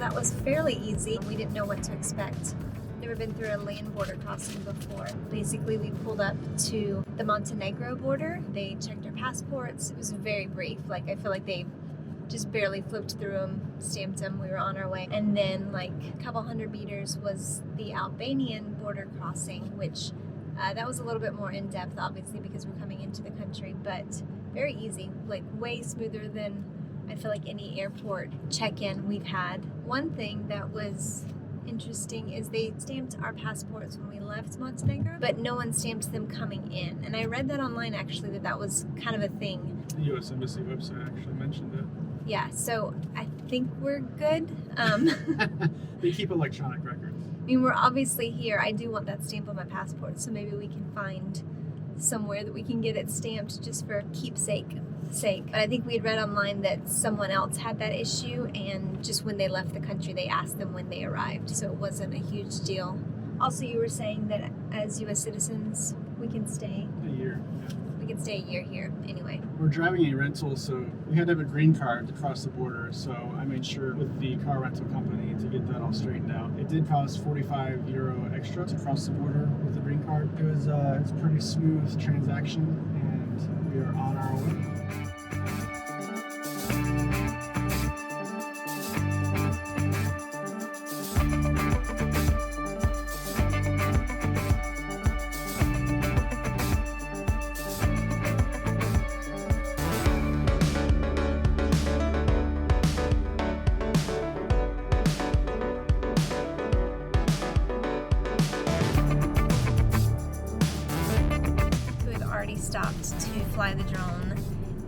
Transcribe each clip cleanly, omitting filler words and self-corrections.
that was fairly easy. We didn't know what to expect. Never been through a land border crossing before. Basically, we pulled up to the Montenegro border. They checked our passports. It was very brief. Like, I feel like they just barely flipped through them, stamped them, we were on our way. And then like a couple hundred meters was the Albanian border crossing, which that was a little bit more in depth, obviously, because we're coming into the country, but very easy, like way smoother than I feel like any airport check-in we've had. One thing that was interesting is they stamped our passports when we left Montenegro, but no one stamped them coming in. And I read that online, actually, that was kind of a thing. The U.S. Embassy website actually mentioned it. Yeah, so I think we're good. They keep electronic records. I mean, we're obviously here. I do want that stamp on my passport, so maybe we can find somewhere that we can get it stamped just for keepsake sake. But I think we had read online that someone else had that issue, and just when they left the country, they asked them when they arrived, so it wasn't a huge deal. Also, you were saying that as U.S. citizens, we can stay A year, yeah. We can stay a year here anyway. We're driving a rental, so we had to have a green card to cross the border, so I made sure with the car rental company to get that all straightened out. It did cost €45 extra to cross the border with the green card. It was a pretty smooth transaction, and we are on our way. Stopped to fly the drone,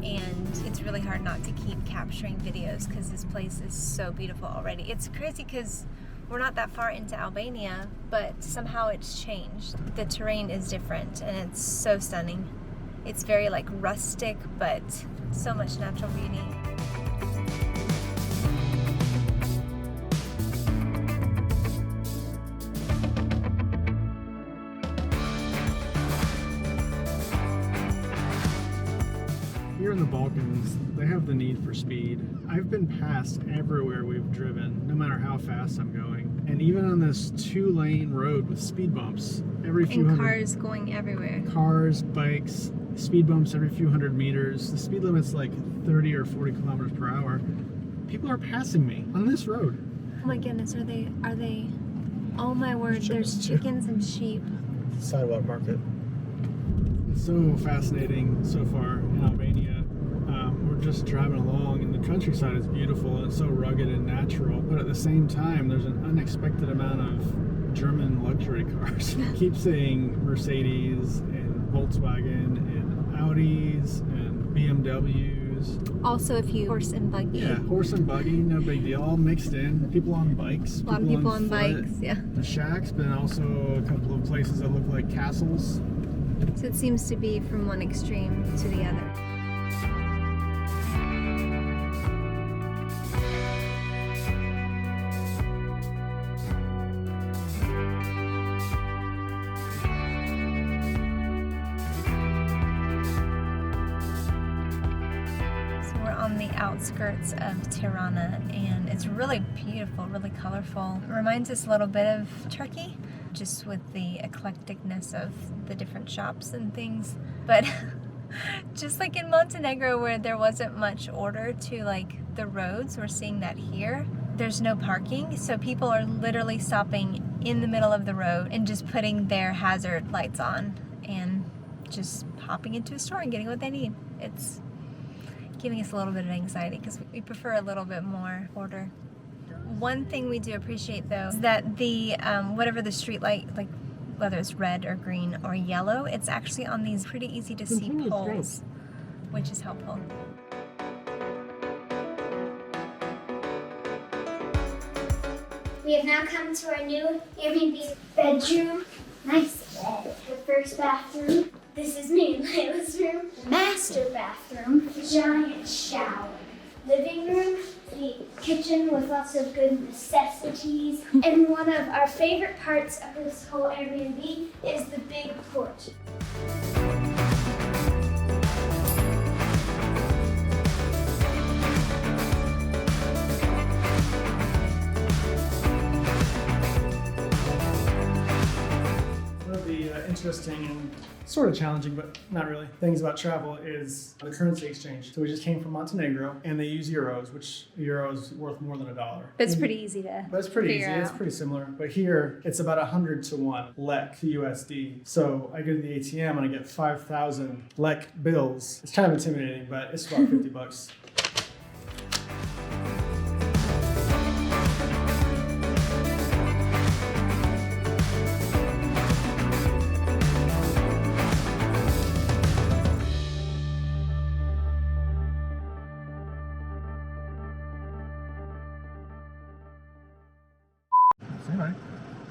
and it's really hard not to keep capturing videos because this place is so beautiful already. It's crazy because we're not that far into Albania, but somehow it's changed. The terrain is different and it's so stunning. It's very like rustic, but so much natural beauty. Here in the Balkans, they have the need for speed. I've been passed everywhere we've driven, no matter how fast I'm going. And even on this 2-lane road with speed bumps, every few hundred... cars going everywhere. Cars, bikes, speed bumps every few hundred meters. The speed limit's like 30 or 40 kilometers per hour. People are passing me on this road. Oh my goodness, are they, oh my word, there's chickens and sheep. Sidewalk market. It's so fascinating so far in Albania. We're just driving along, and the countryside is beautiful and so rugged and natural, but at the same time there's an unexpected amount of German luxury cars. Keep saying Mercedes and Volkswagen and Audis and BMWs. Also a few horse and buggy. Yeah, horse and buggy, no big deal, all mixed in. People on bikes. A lot of people on bikes, yeah. The shacks, but also a couple of places that look like castles. So it seems to be from one extreme to the other. So we're on the outskirts of Tirana, and it's really beautiful, really colorful. It reminds us a little bit of Turkey, just with the eclecticness of the different shops and things. But just like in Montenegro, where there wasn't much order to like the roads, we're seeing that here. There's no parking, so people are literally stopping in the middle of the road and just putting their hazard lights on and just hopping into a store and getting what they need. It's giving us a little bit of anxiety because we prefer a little bit more order. One thing we do appreciate, though, is that the whatever the street light, like whether it's red or green or yellow, it's actually on these pretty easy to see poles, which is helpful. We have now come to our new Airbnb bedroom. Nice bed. The first bathroom. This is me and Layla's room. Master bathroom. Giant shower. Living room. The kitchen with lots of good necessities. And one of our favorite parts of this whole Airbnb is the big porch. sort of challenging, but not really. Things about travel is the currency exchange. So we just came from Montenegro, and they use euros, which euro is worth more than $1. But it's pretty easy to But it's pretty easy. figure It's out. pretty similar. But here, it's about 100 to 1 lek to USD. So I go to the ATM and I get 5,000 lek bills. It's kind of intimidating, but it's about 50 bucks.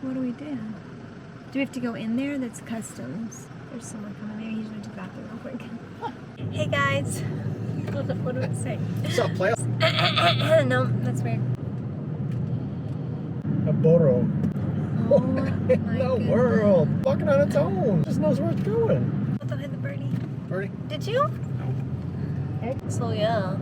What do we do? Do we have to go in there? That's customs. There's someone coming there. He's going to the bathroom real quick. Hey guys. What do I say? What's up, play? No, that's weird. A Boro. Oh my goodness. world. Walking on its own. Just knows where it's going. What the hell, the birdie? Birdie? Did you? No. So yeah.